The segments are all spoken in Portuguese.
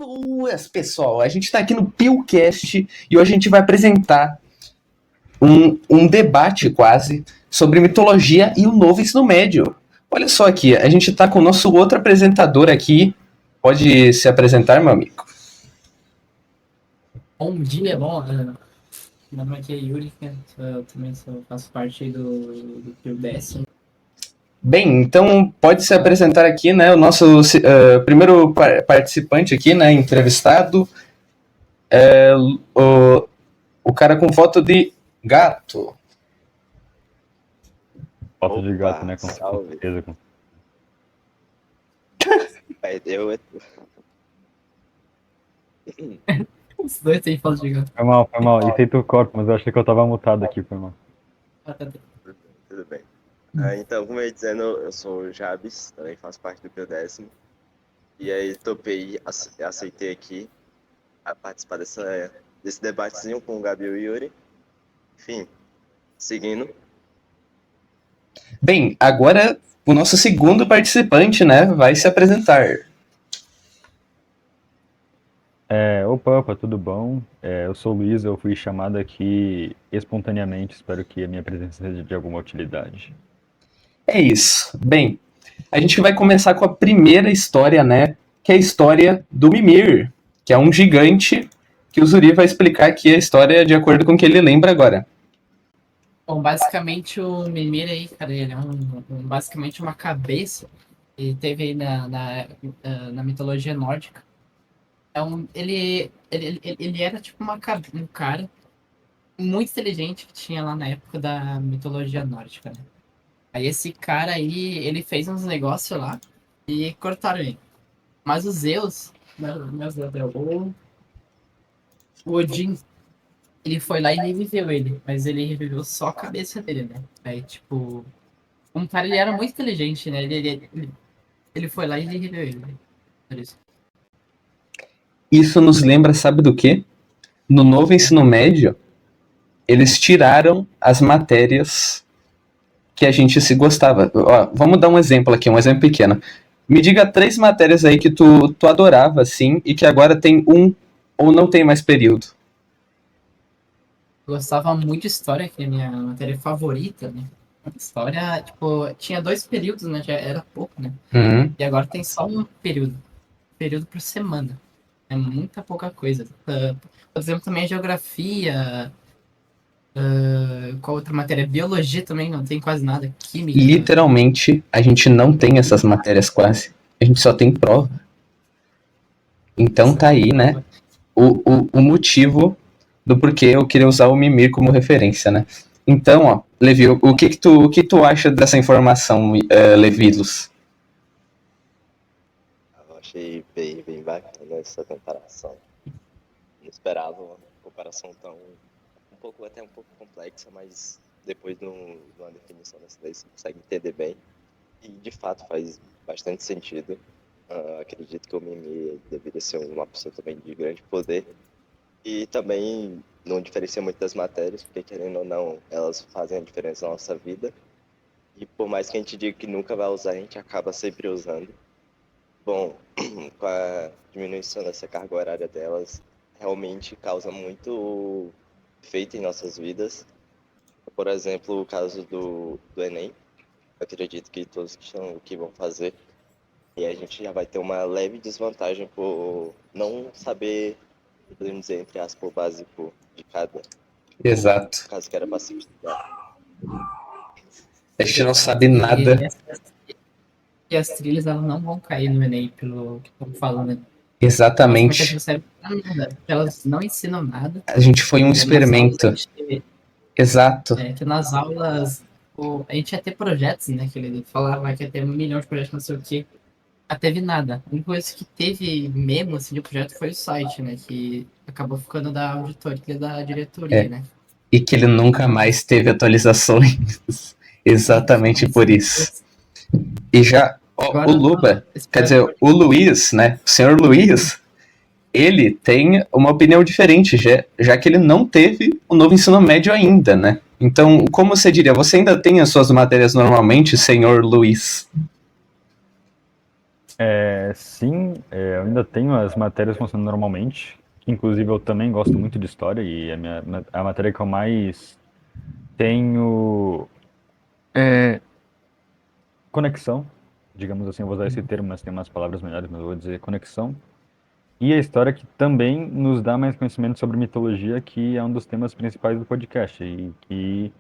Boas, pessoal! A gente está aqui no PillCast e hoje a gente vai apresentar um debate quase sobre mitologia e o novo ensino médio. Olha só aqui, a gente está com o nosso outro apresentador aqui. Pode se apresentar, meu amigo? Bom dia, meu nome aqui é Yuri, né? Eu também faço parte do PUDS. Bem, então pode se apresentar aqui, né, o nosso primeiro participante aqui, né, entrevistado, o cara com foto de gato. Foto de gato, né? Com salve. certeza. Eu... Os dois têm foto de gato. Foi mal. Isso aí tu corta, mas eu achei que eu tava mutado aqui, foi mal. Tudo bem. Então, como eu ia dizendo, eu sou o Jabes, também faço parte do PUDécimo. E aí topei, aceitei aqui a participar desse debatezinho com o Gabi e o Yuri. Enfim, seguindo. Bem, agora o nosso segundo participante, né, vai se apresentar. Opa, tudo bom? Eu sou o Luiz, eu fui chamado aqui espontaneamente, espero que a minha presença seja de alguma utilidade. É isso. Bem, a gente vai começar com a primeira história, né, que é a história do Mimir, que é um gigante que o Zuri vai explicar aqui a história de acordo com o que ele lembra agora. Bom, basicamente o Mimir aí, cara, ele é basicamente uma cabeça que teve aí na mitologia nórdica. Então, ele era tipo um cara muito inteligente que tinha lá na época da mitologia nórdica, né? Aí esse cara aí, ele fez uns negócios lá e cortaram ele. Mas os Zeus, o Odin, ele foi lá e reviveu ele, mas ele reviveu só a cabeça dele, né? Aí, tipo, um cara, ele era muito inteligente, né? Ele foi lá e reviveu ele. Né? Por isso. Isso nos lembra, sabe do quê? No novo ensino médio, eles tiraram as matérias que a gente se gostava. Ó, vamos dar um exemplo aqui, um exemplo pequeno. Me diga 3 matérias aí que tu adorava, assim, e que agora tem um ou não tem mais período. Eu gostava muito de história, que é a minha matéria favorita, né? História, tipo, tinha 2 períodos, né? Já era pouco, né? Uhum. E agora tem só um período por semana. É muita pouca coisa. Por exemplo, também a geografia. Qual outra matéria? Biologia também não tem quase nada. Química. Literalmente, a gente não tem essas matérias quase. A gente só tem prova. Então tá aí, né? O motivo do porquê eu queria usar o Mimir como referência, né? Então, ó, Levi, o que tu acha dessa informação, Levilos? Eu achei bem bacana essa comparação. Não esperava uma comparação até um pouco complexa, mas depois de uma definição dessa daí você consegue entender bem. E de fato faz bastante sentido. Acredito que o Mimir deveria ser uma pessoa também de grande poder. E também não diferencia muito das matérias, porque querendo ou não, elas fazem a diferença na nossa vida. E por mais que a gente diga que nunca vai usar, a gente acaba sempre usando. Bom, com a diminuição dessa carga horária delas, realmente causa muito efeito em nossas vidas. Por exemplo, o caso do Enem. Eu acredito que todos que vão fazer, e a gente já vai ter uma leve desvantagem por não saber, podemos dizer, entre aspas, o básico de cada. Exato. Caso que era para se estudar. A gente não sabe nada. E as trilhas, elas não vão cair no Enem, pelo que estão falando. Exatamente. Não serve pra nada. Elas não ensinam nada. A gente foi um experimento. Exato. Que nas aulas a gente ia ter projetos, né? Que ele falava que ia ter 1 milhão de projetos, não sei o quê. Não teve nada. A única coisa que teve mesmo assim, de projeto foi o site, né? Que acabou ficando da auditoria da diretoria, né? E que ele nunca mais teve atualizações. Exatamente por isso. E já agora, o Luba, quer dizer, o Luiz, né? O senhor Luiz, ele tem uma opinião diferente, já que ele não teve o novo ensino médio ainda, né? Então, como você diria, você ainda tem as suas matérias normalmente, senhor Luiz? Sim, eu ainda tenho as matérias funcionando normalmente. Inclusive, eu também gosto muito de história e a matéria que eu mais tenho conexão, digamos assim, eu vou usar esse termo, mas tem umas palavras melhores, mas eu vou dizer conexão. E a história que também nos dá mais conhecimento sobre mitologia, que é um dos temas principais do podcast, e que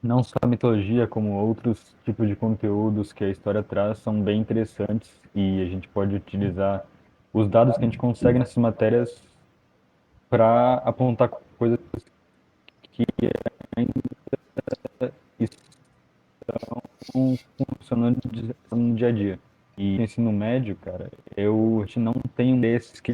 não só a mitologia, como outros tipos de conteúdos que a história traz são bem interessantes e a gente pode utilizar os dados que a gente consegue nessas matérias para apontar coisas que estão funcionando no dia a dia. E no ensino médio, cara, a gente não tem um desses que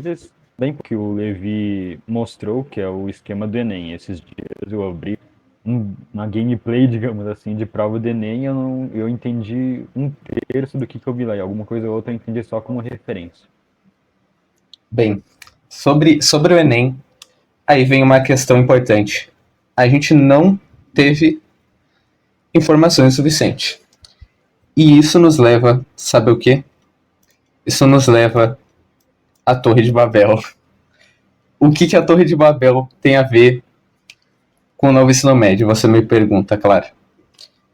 bem que o Levi mostrou, que é o esquema do Enem. Esses dias eu abri uma gameplay, digamos assim, de prova do Enem, eu entendi um terço do que eu vi lá, e alguma coisa ou outra eu entendi só como referência. Bem, sobre o Enem, aí vem uma questão importante. A gente não teve informações suficientes. E isso nos leva, sabe o quê? Isso nos leva à Torre de Babel. O que a Torre de Babel tem a ver com o novo ensino médio? Você me pergunta, claro.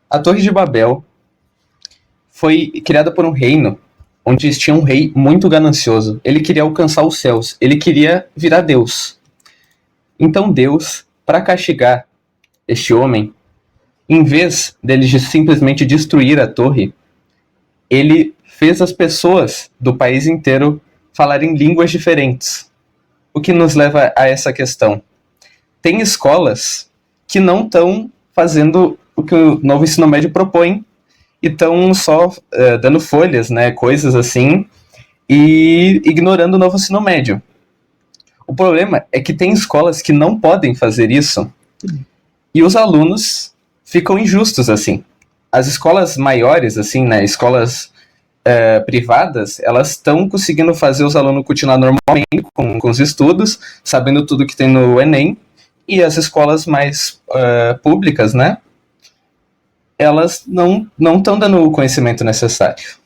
A Torre de Babel foi criada por um reino onde tinha um rei muito ganancioso. Ele queria alcançar os céus. Ele queria virar Deus. Então Deus, para castigar este homem, em vez dele simplesmente destruir a torre, ele fez as pessoas do país inteiro falarem línguas diferentes. O que nos leva a essa questão? Tem escolas que não estão fazendo o que o novo ensino médio propõe e estão só dando folhas, né, coisas assim, e ignorando o novo ensino médio. O problema é que tem escolas que não podem fazer isso e os alunos ficam injustos assim. As escolas maiores, assim, né, escolas privadas, elas estão conseguindo fazer os alunos continuar normalmente com os estudos, sabendo tudo que tem no Enem, e as escolas mais públicas, né, elas não estão dando o conhecimento necessário.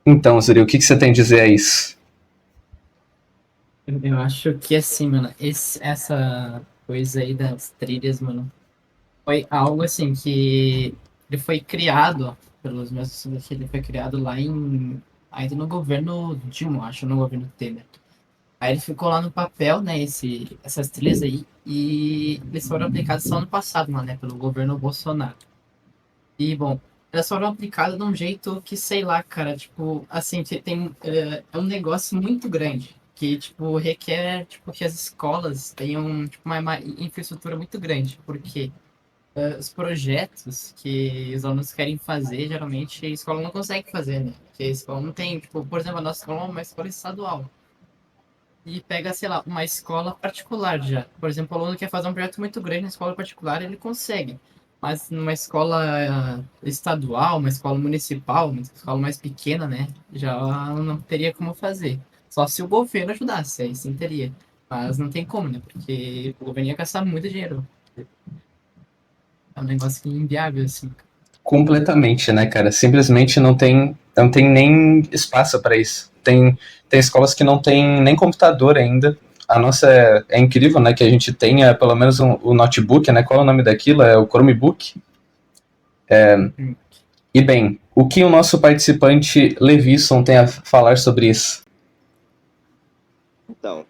Então, Zuri, o que você tem a dizer a isso? Eu acho que assim, mano, essa coisa aí das trilhas, mano, foi algo assim que ele foi criado, pelos meus estudos, ele foi criado lá ainda no governo Dilma, acho, no governo Temer. Aí ele ficou lá no papel, né, essas trilhas aí, e eles foram aplicados só ano passado, mano, né, pelo governo Bolsonaro. E, bom, elas foram aplicadas de um jeito que, sei lá, cara, tipo, assim, é um negócio muito grande, que, tipo, requer, tipo, que as escolas tenham, tipo, uma infraestrutura muito grande, porque os projetos que os alunos querem fazer, geralmente a escola não consegue fazer, né? Porque a escola não tem, tipo, por exemplo, a nossa escola é uma escola estadual. E pega, sei lá, uma escola particular já. Por exemplo, o aluno quer fazer um projeto muito grande na escola particular, ele consegue. Mas numa escola estadual, uma escola municipal, uma escola mais pequena, né? Já não teria como fazer. Só se o governo ajudasse, aí sim teria. Mas não tem como, né? Porque o governo ia gastar muito dinheiro. É um negócio inviável, assim. Completamente, né, cara? Simplesmente não tem nem espaço para isso. Tem escolas que não tem nem computador ainda. A nossa é incrível, né, que a gente tenha pelo menos o notebook, né? Qual é o nome daquilo? É o Chromebook. E bem, o que o nosso participante Levisson tem a falar sobre isso? Então,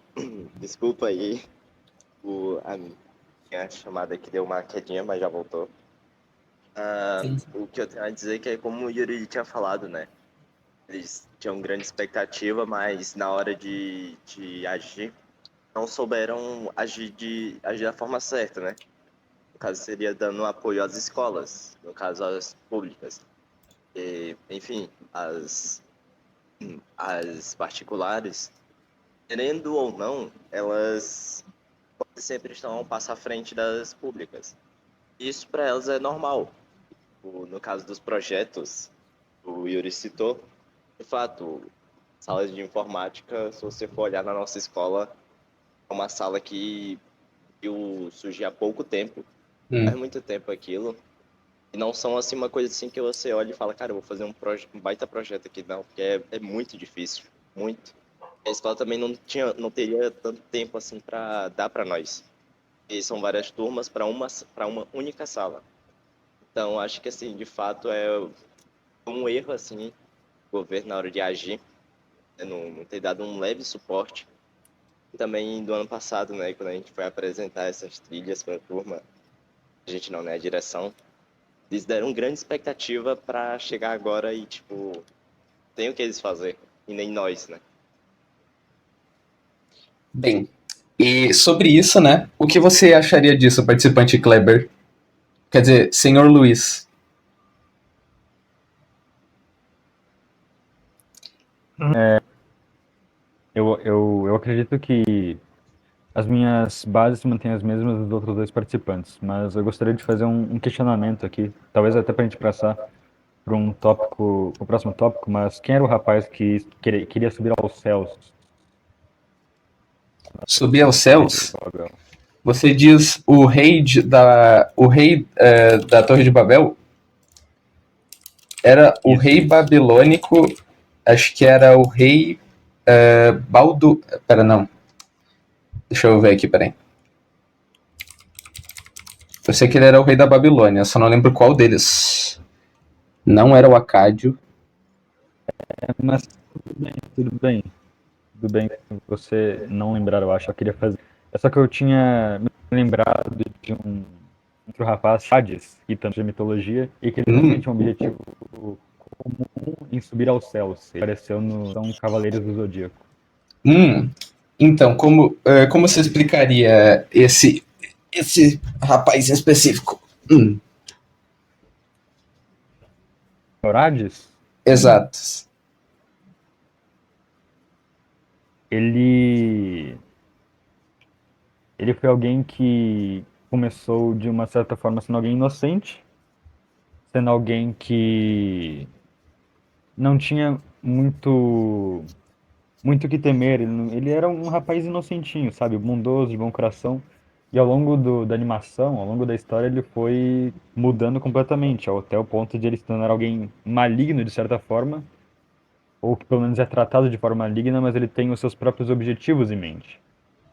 desculpa aí, a minha chamada aqui deu uma quedinha, mas já voltou. Sim. O que eu tenho a dizer é que, como o Yuri tinha falado, né? Eles tinham grande expectativa, mas na hora de agir, não souberam agir da forma certa, né? No caso, seria dando apoio às escolas, no caso, às públicas. E, enfim, as particulares, querendo ou não, elas sempre estão um passo à frente das públicas. Isso para elas é normal. No caso dos projetos, o Yuri citou, de fato, salas de informática, se você for olhar na nossa escola, é uma sala que surgiu há pouco tempo, faz muito tempo aquilo, E não são assim uma coisa assim que você olha e fala, cara, eu vou fazer um baita projeto aqui, não, porque é muito difícil, muito. A escola também não teria tanto tempo assim para dar para nós. E são várias turmas para uma única sala. Então acho que assim, de fato é um erro assim, o governo na hora de agir, né, não ter dado um leve suporte. E também do ano passado, né, quando a gente foi apresentar essas trilhas para a turma, a gente não, né, a direção, eles deram grande expectativa para chegar agora e tipo, tem o que eles fazer, e nem nós, né? Bem, e sobre isso, né? O que você acharia disso, participante Kleber? Quer dizer, senhor Luiz. Eu acredito que as minhas bases se mantêm as mesmas dos outros dois participantes, mas eu gostaria de fazer um questionamento aqui, talvez até para a gente passar para um tópico, o próximo tópico, mas quem era o rapaz que queria subir aos céus? Subir aos céus? Você diz o rei da Torre de Babel? Era o rei babilônico, acho que era o rei Baldo... Pera, não. Deixa eu ver aqui, peraí. Eu sei que ele era o rei da Babilônia, só não lembro qual deles. Não era o Acádio. Mas tudo bem. Tudo bem você não lembrar, eu acho. Eu queria fazer. É só que eu tinha me lembrado de um outro rapaz, Hades, que também de mitologia, e que ele também tinha um objetivo comum em subir aos céus. Ele apareceu no São Cavaleiros do Zodíaco. Então, como você explicaria esse rapaz em específico? Hades? Exato. Ele foi alguém que começou de uma certa forma sendo alguém inocente, sendo alguém que não tinha muito o que temer. Ele era um rapaz inocentinho, sabe, bondoso, de bom coração. E ao longo da animação, ao longo da história, ele foi mudando completamente, até o ponto de ele se tornar alguém maligno de certa forma, ou que pelo menos é tratado de forma maligna, mas ele tem os seus próprios objetivos em mente.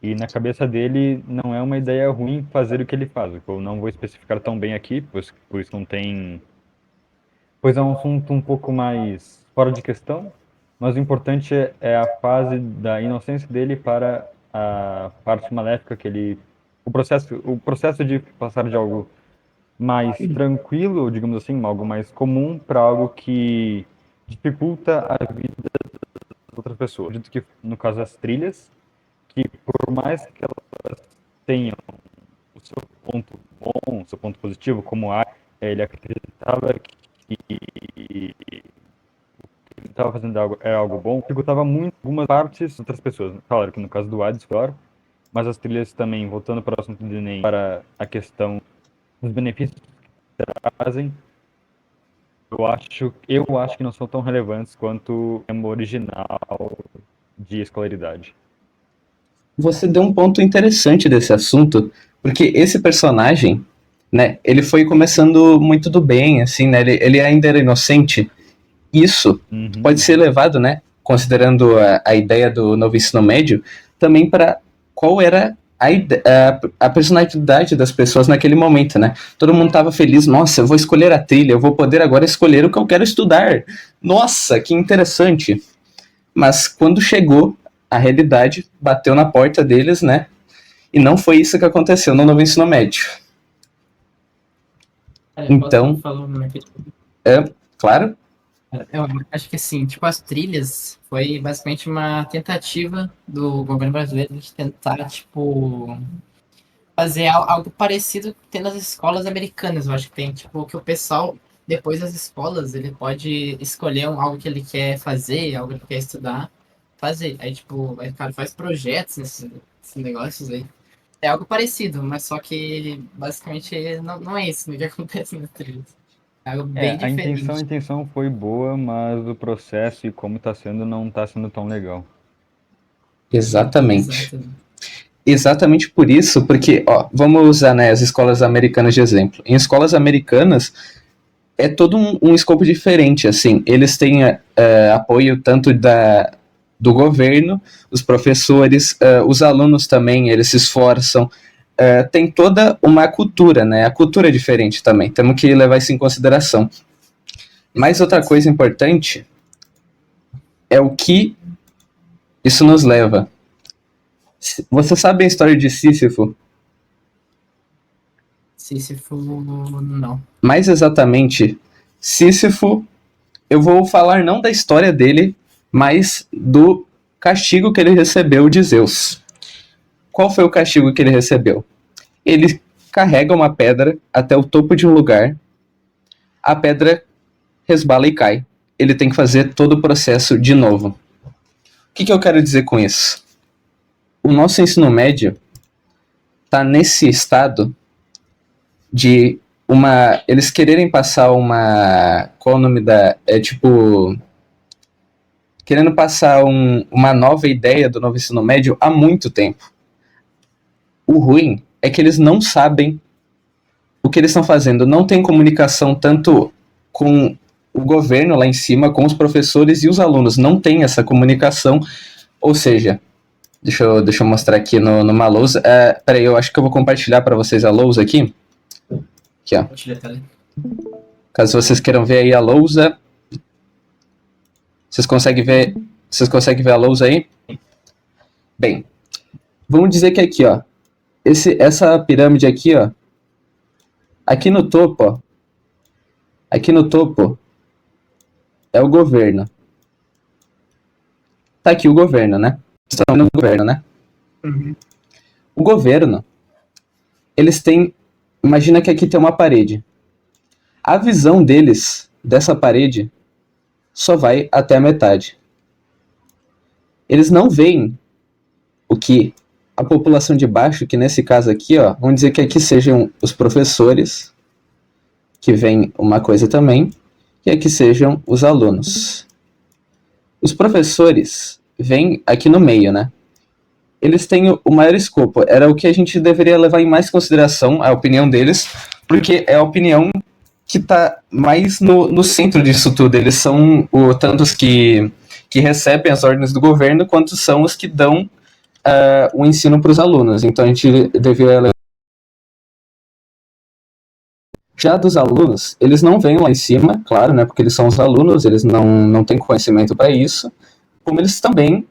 E na cabeça dele não é uma ideia ruim fazer o que ele faz. Eu não vou especificar tão bem aqui, pois não tem. Pois é um assunto um pouco mais fora de questão, mas o importante é a fase da inocência dele para a parte maléfica que ele. O processo de passar de algo mais tranquilo, digamos assim, algo mais comum, para algo que dificulta a vida das outras pessoas. Eu acredito que, no caso das trilhas, que por mais que elas tenham o seu ponto bom, o seu ponto positivo, como ele acreditava que ele estava fazendo era algo bom, dificultava muito algumas partes de outras pessoas. Claro que no caso do Hades, claro, mas as trilhas também, voltando para o assunto do Enem, para a questão dos benefícios que trazem, eu acho que não são tão relevantes quanto o tema original de escolaridade. Você deu um ponto interessante desse assunto, porque esse personagem, né, ele foi começando muito do bem, assim, né, ele ainda era inocente. Isso pode ser levado, né, considerando a ideia do novo ensino médio, também para qual era a personalidade das pessoas naquele momento, né? Todo mundo estava feliz, nossa, eu vou escolher a trilha, eu vou poder agora escolher o que eu quero estudar. Nossa, que interessante. Mas quando chegou, a realidade bateu na porta deles, né? E não foi isso que aconteceu no novo ensino médio. Então, claro. Eu acho que assim, tipo, as trilhas foi basicamente uma tentativa do governo brasileiro de tentar, tipo, fazer algo parecido que tem nas escolas americanas. Eu acho que tem, tipo, que o pessoal, depois das escolas, ele pode escolher algo que ele quer fazer, algo que ele quer estudar, fazer. Aí, tipo, o cara faz projetos nesses negócios aí. É algo parecido, mas só que basicamente não é isso que acontece nas trilhas. É algo bem diferente. A intenção foi boa, mas o processo e como está sendo não está sendo tão legal. Exatamente. Exatamente por isso, porque, ó, vamos usar, né, as escolas americanas de exemplo. Em escolas americanas, é todo um escopo diferente, assim. Eles têm apoio tanto do governo, os professores, os alunos também, eles se esforçam. Tem toda uma cultura, né? A cultura é diferente também, temos que levar isso em consideração. Mas outra coisa importante é o que isso nos leva. Você sabe a história de Sísifo? Sísifo, não. Mais exatamente, Sísifo, eu vou falar não da história dele, mas do castigo que ele recebeu de Zeus. Qual foi o castigo que ele recebeu? Ele carrega uma pedra até o topo de um lugar, a pedra resbala e cai. Ele tem que fazer todo o processo de novo. O que eu quero dizer com isso? O nosso ensino médio está nesse estado de eles quererem passar uma... Qual o nome da... querendo passar uma nova ideia do novo ensino médio há muito tempo. O ruim é que eles não sabem o que eles estão fazendo. Não tem comunicação tanto com o governo lá em cima, com os professores e os alunos. Não tem essa comunicação. Ou seja, deixa eu mostrar aqui numa lousa. Peraí, eu acho que eu vou compartilhar para vocês a lousa aqui. Aqui, ó. Caso vocês queiram ver aí a lousa. Vocês conseguem ver a lousa aí? Bem, vamos dizer que aqui, ó. Essa pirâmide aqui, ó. Aqui no topo, ó. Aqui no topo é o governo. Tá aqui o governo, né? Estão no governo, né? Uhum. O governo, eles têm... Imagina que aqui tem uma parede. A visão deles, dessa parede, só vai até a metade. Eles não veem o que a população de baixo, que nesse caso aqui, ó, vamos dizer que aqui sejam os professores, que vem uma coisa também, e aqui sejam os alunos. Os professores vêm aqui no meio, né? Eles têm o maior escopo. Era o que a gente deveria levar em mais consideração, a opinião deles, porque é a opinião que está mais no centro disso tudo. Eles são tanto os que recebem as ordens do governo, quanto são os que dão o ensino para os alunos. Então a gente deveria levar. Já dos alunos, eles não vêm lá em cima, claro, né, porque eles são os alunos, eles não têm conhecimento para isso, como eles também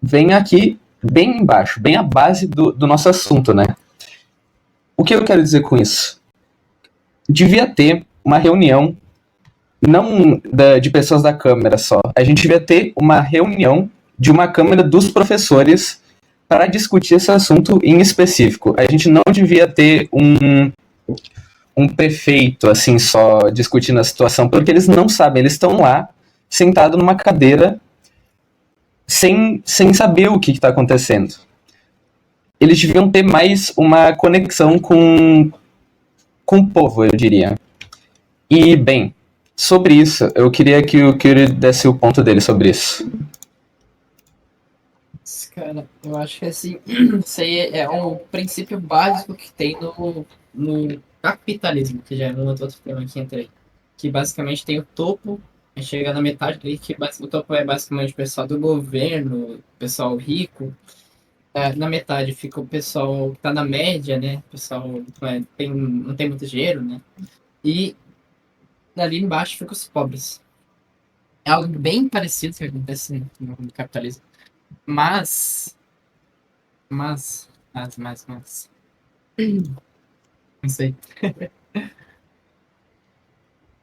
vêm aqui bem embaixo, bem à base do nosso assunto, né? O que eu quero dizer com isso? Devia ter uma reunião, não de pessoas da Câmara só, a gente devia ter uma reunião de uma Câmara dos professores para discutir esse assunto em específico. A gente não devia ter um prefeito, assim, só discutindo a situação, porque eles não sabem, eles estão lá, sentados numa cadeira, sem saber o que está acontecendo. Eles deviam ter mais uma conexão com o povo, eu diria. E, bem, sobre isso, eu queria que o Kyuri desse o ponto dele sobre isso. Cara, eu acho que assim, isso aí é um princípio básico que tem no capitalismo, que já é um outro tema que entra aí. Que basicamente tem o topo, chega na metade ali, que o topo é basicamente o pessoal do governo, o pessoal rico. Na metade fica o pessoal que tá na média, né? O pessoal não tem muito dinheiro, né? E ali embaixo fica os pobres. É algo bem parecido que acontece no capitalismo. Mas. Não sei.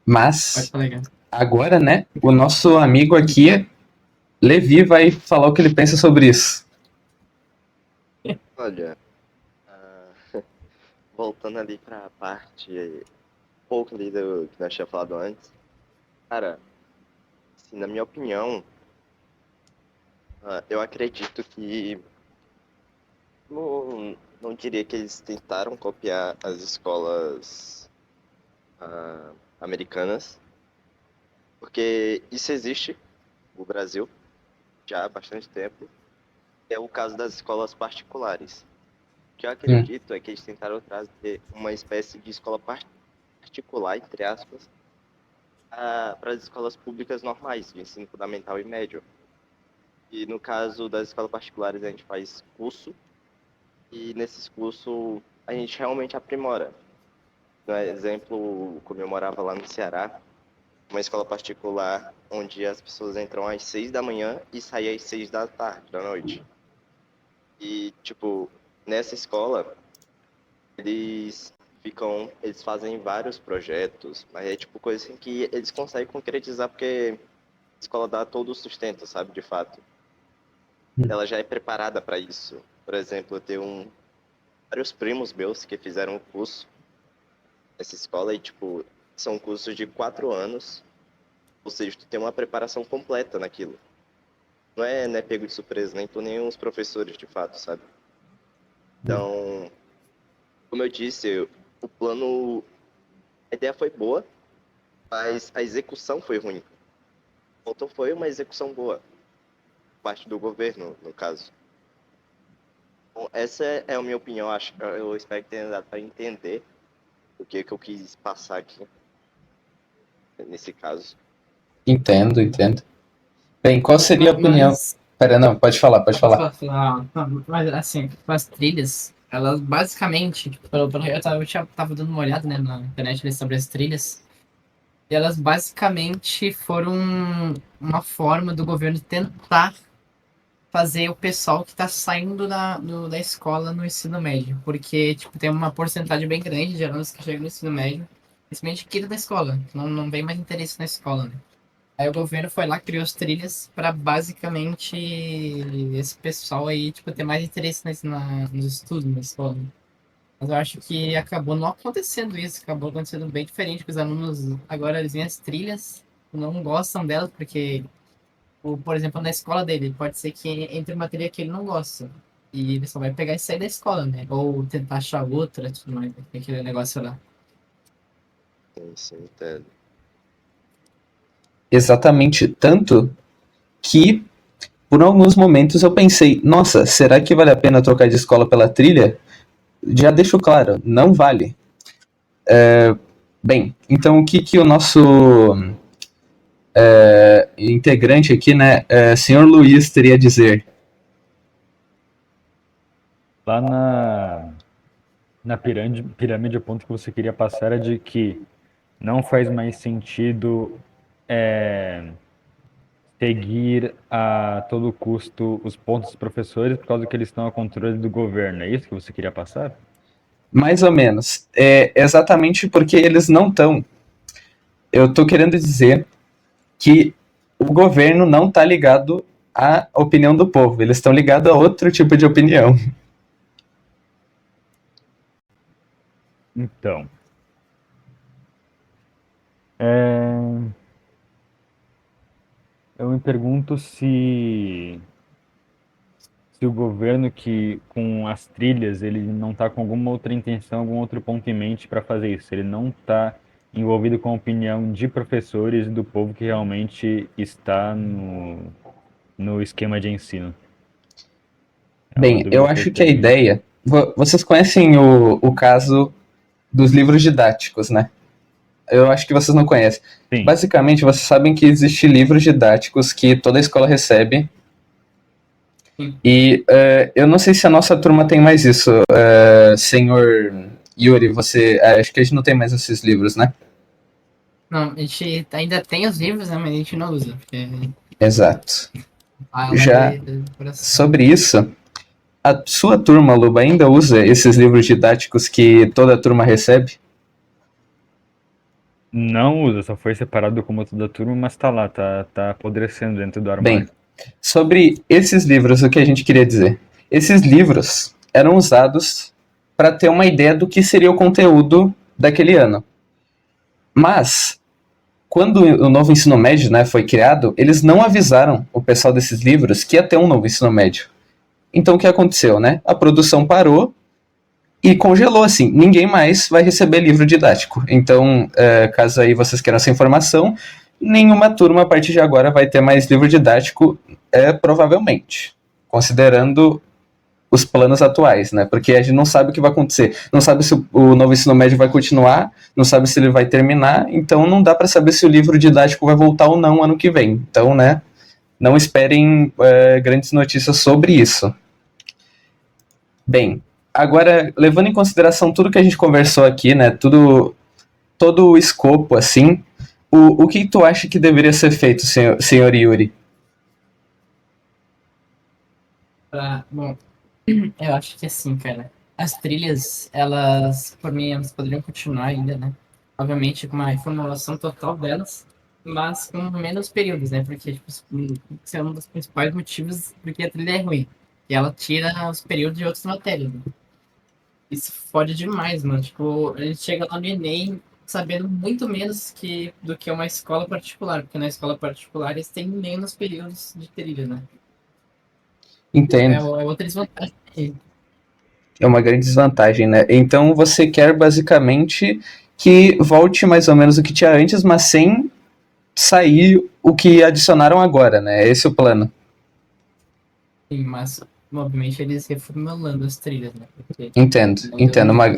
Mas, agora, né, o nosso amigo aqui, Levi, vai falar o que ele pensa sobre isso. Olha, voltando ali pra parte um pouco ali do que nós tínhamos falado antes, cara, assim, na minha opinião, eu acredito que não diria que eles tentaram copiar as escolas americanas, porque isso existe no Brasil já há bastante tempo. É o caso das escolas particulares. O que eu acredito é que eles tentaram trazer uma espécie de escola particular, entre aspas, para as escolas públicas normais, de ensino fundamental e médio. E no caso das escolas particulares, a gente faz curso, e nesses cursos a gente realmente aprimora. Por exemplo, como eu morava lá no Ceará, uma escola particular onde as pessoas entram às 6 da manhã e saem às 6 da tarde, da noite. E, tipo, nessa escola, eles fazem vários projetos, mas é tipo coisa assim que eles conseguem concretizar porque a escola dá todo o sustento, sabe, de fato. Ela já é preparada para isso. Por exemplo, eu tenho vários primos meus que fizeram o curso nessa escola e, tipo, são cursos de 4 anos, ou seja, tu tem uma preparação completa naquilo. Não é pego de surpresa, nem tu, nem os professores, de fato, sabe? Então, como eu disse, o plano, a ideia foi boa, mas a execução foi ruim. Então foi uma execução boa, parte do governo, no caso. Bom, essa é a minha opinião, eu espero que tenha dado para entender o que eu quis passar aqui, nesse caso. Entendo. Bem, qual seria a opinião? Pera, não, pode falar. Mas assim, as trilhas, elas basicamente, tipo, eu tava dando uma olhada, né, na internet sobre as trilhas, e elas basicamente foram uma forma do governo tentar fazer o pessoal que tá saindo da escola no ensino médio, porque, tipo, tem uma porcentagem bem grande de alunos que chegam no ensino médio, principalmente que da escola, não vem mais interesse na escola, né? Aí o governo foi lá, criou as trilhas para basicamente esse pessoal aí, tipo, ter mais interesse nos estudos na escola. Mas eu acho que acabou não acontecendo isso, acabou acontecendo bem diferente, que os alunos agora eles veem as trilhas, não gostam delas, porque, por exemplo, na escola dele, pode ser que entre uma trilha que ele não gosta, e ele só vai pegar e sair da escola, né? Ou tentar achar outra, tudo mais, aquele negócio lá. Sim, entendo. Exatamente, tanto que por alguns momentos eu pensei, nossa, será que vale a pena trocar de escola pela trilha? Já deixo claro, não vale. Bem, então o que o nosso integrante aqui, né, senhor Luiz, teria a dizer? Lá na pirâmide, o ponto que você queria passar era de que não faz mais sentido seguir a todo custo os pontos dos professores por causa que eles estão a controle do governo. É isso que você queria passar? Mais ou menos. É exatamente porque eles não estão. Eu estou querendo dizer que o governo não está ligado à opinião do povo. Eles estão ligados a outro tipo de opinião. Então, eu me pergunto se o governo que com as trilhas ele não está com alguma outra intenção, algum outro ponto em mente para fazer isso. Ele não está envolvido com a opinião de professores e do povo que realmente está no esquema de ensino. Bem, eu acho que a ideia... Vocês conhecem o caso dos livros didáticos, né? Eu acho que vocês não conhecem. Sim. Basicamente, vocês sabem que existem livros didáticos que toda escola recebe. Sim. E eu não sei se a nossa turma tem mais isso. Senhor Yuri, você... acho que a gente não tem mais esses livros, né? Não, a gente ainda tem os livros, né, mas a gente não usa, porque... Exato. Já sobre isso, a sua turma, Luba, ainda usa esses livros didáticos que toda a turma recebe? Não usa, só foi separado como toda a turma, mas tá lá, tá apodrecendo dentro do armário. Bem, sobre esses livros, o que a gente queria dizer? Esses livros eram usados para ter uma ideia do que seria o conteúdo daquele ano. Mas, quando o novo ensino médio, né, foi criado, eles não avisaram o pessoal desses livros que ia ter um novo ensino médio. Então, o que aconteceu, né? A produção parou e congelou, assim. Ninguém mais vai receber livro didático. Então, caso aí vocês queiram essa informação, nenhuma turma a partir de agora vai ter mais livro didático, provavelmente. Considerando os planos atuais, né? Porque a gente não sabe o que vai acontecer. Não sabe se o novo ensino médio vai continuar, não sabe se ele vai terminar, então não dá para saber se o livro didático vai voltar ou não ano que vem. Então, né, não esperem grandes notícias sobre isso. Bem, agora, levando em consideração tudo que a gente conversou aqui, né, todo o escopo, assim, o que tu acha que deveria ser feito, senhor Yuri? Bom, eu acho que assim, cara, as trilhas, elas, por mim, elas poderiam continuar ainda, né? Obviamente com uma reformulação total delas, mas com menos períodos, né? Porque, tipo, isso é um dos principais motivos porque a trilha é ruim. E ela tira os períodos de outras matérias, né? Isso fode demais, mano. Tipo, a gente chega lá no Enem sabendo muito menos do que uma escola particular, porque na escola particular eles têm menos períodos de trilha, né? Entendo. É outra desvantagem. É uma grande desvantagem, né? Então você quer basicamente que volte mais ou menos o que tinha antes, mas sem sair o que adicionaram agora, né? Esse é o plano. Sim, mas obviamente eles reformulando as trilhas, né? Porque Entendo.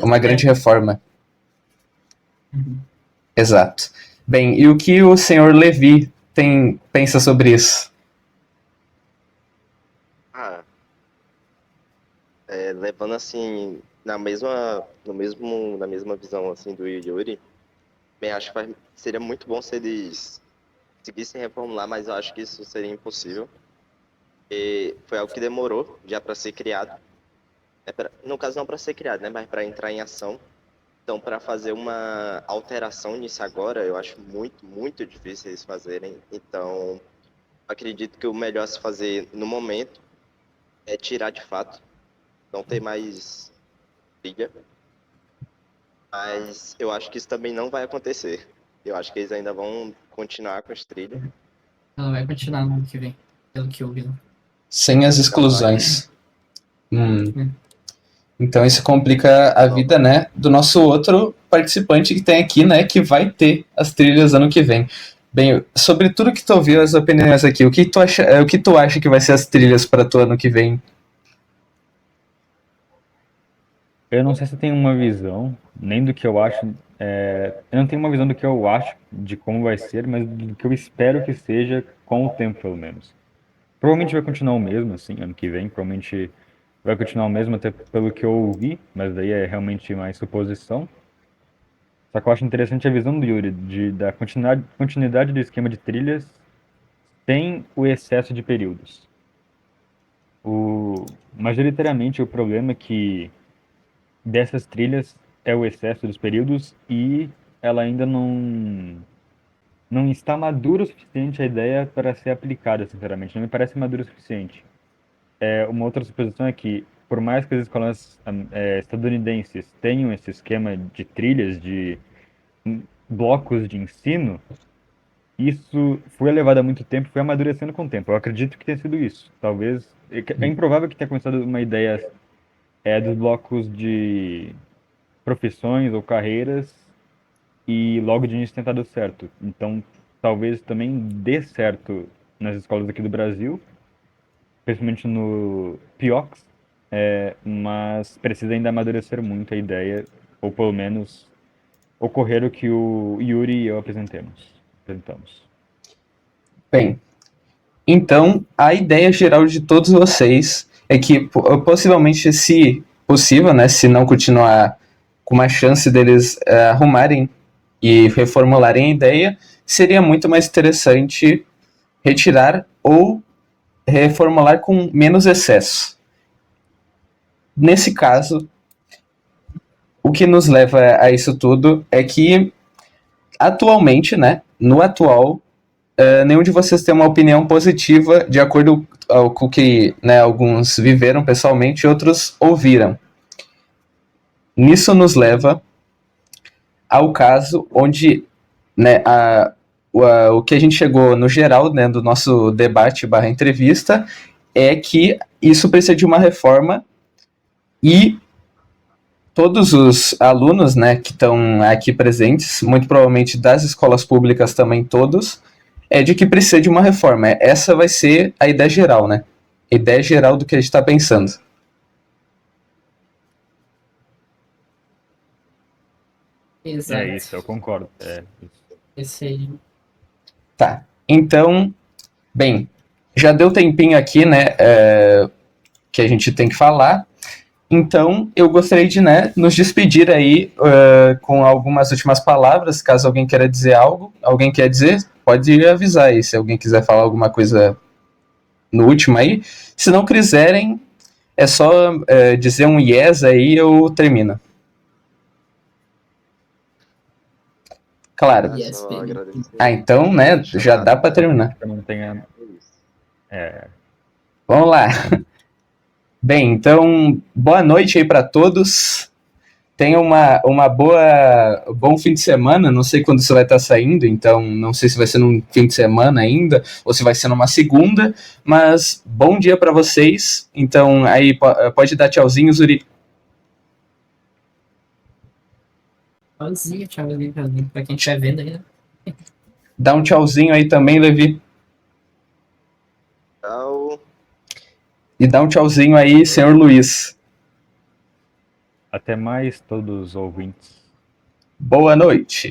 Uma grande reforma. Uhum. Exato. Bem, e o que o senhor Levi pensa sobre isso? Levando assim na mesma visão assim do Yuri, bem, acho que seria muito bom se eles conseguissem reformular, mas eu acho que isso seria impossível. E foi algo que demorou já para ser criado. No caso não para ser criado, né, mas para entrar em ação. Então, para fazer uma alteração nisso agora, eu acho muito, muito difícil eles fazerem. Então, acredito que o melhor a se fazer no momento é tirar de fato, não ter mais trilha. Mas eu acho que isso também não vai acontecer. Eu acho que eles ainda vão continuar com as trilhas. Ela vai continuar no ano que vem, pelo que eu vi. Sem as exclusões. Então isso complica a vida, né, do nosso outro participante que tem aqui, né, que vai ter as trilhas ano que vem. Bem, sobre tudo que tu ouviu, as opiniões aqui, o que tu acha que vai ser as trilhas para tu ano que vem? Eu não sei se eu tenho uma visão, nem do que eu acho. Eu não tenho uma visão do que eu acho de como vai ser, mas do que eu espero que seja com o tempo, pelo menos. Provavelmente vai continuar o mesmo, assim, ano que vem. Provavelmente vai continuar o mesmo, até pelo que eu ouvi, mas daí é realmente mais suposição. Só que eu acho interessante a visão do Yuri, da continuidade do esquema de trilhas sem o excesso de períodos. Majoritariamente, o problema é que dessas trilhas é o excesso dos períodos e ela ainda não está madura o suficiente a ideia para ser aplicada, sinceramente. Não me parece madura o suficiente. Uma outra suposição é que, por mais que as escolas estadunidenses tenham esse esquema de trilhas, de blocos de ensino, isso foi levado há muito tempo, foi amadurecendo com o tempo. Eu acredito que tenha sido isso. Talvez. É improvável que tenha começado uma ideia dos blocos de profissões ou carreiras e logo de início tentar dar certo. Então, talvez também dê certo nas escolas aqui do Brasil, principalmente no PIOCS, mas precisa ainda amadurecer muito a ideia, ou pelo menos ocorrer o que o Yuri e eu apresentamos. Bem, então a ideia geral de todos vocês é que possivelmente, se possível, né, se não continuar com uma chance deles arrumarem e reformularem a ideia, seria muito mais interessante retirar ou reformular com menos excesso. Nesse caso, o que nos leva a isso tudo é que atualmente, né, no atual, nenhum de vocês tem uma opinião positiva de acordo com o que, né, alguns viveram pessoalmente e outros ouviram. Nisso nos leva ao caso onde, né, o que a gente chegou no geral, né, do nosso debate / entrevista é que isso precisa de uma reforma e todos os alunos, né, que estão aqui presentes, muito provavelmente das escolas públicas também todos, é de que precisa de uma reforma. Essa vai ser a ideia geral, né? A ideia geral do que a gente está pensando. Exato. É isso, eu concordo. Esse aí. Tá. Então, bem, já deu tempinho aqui, né, que a gente tem que falar. Então, eu gostaria de, né, nos despedir aí com algumas últimas palavras, caso alguém queira dizer algo. Alguém quer dizer? Pode avisar aí, se alguém quiser falar alguma coisa no último aí. Se não quiserem, é só dizer um yes aí e eu termino. Claro. Yes, Só baby. agradecer. Ah, então, né, já dá pra terminar. Eu não tenho. É isso. Vamos lá. Bem, então, boa noite aí pra todos. Tenha bom fim de semana. Não sei quando você vai estar saindo, então não sei se vai ser num fim de semana ainda ou se vai ser numa segunda, mas bom dia pra vocês. Então, aí pode dar tchauzinho, Zuri. Tchauzinho pra quem estiver vendo aí, né? Dá um tchauzinho aí também, Levi. Tchau. E dá um tchauzinho aí, senhor Luiz. Até mais, todos os ouvintes. Boa noite.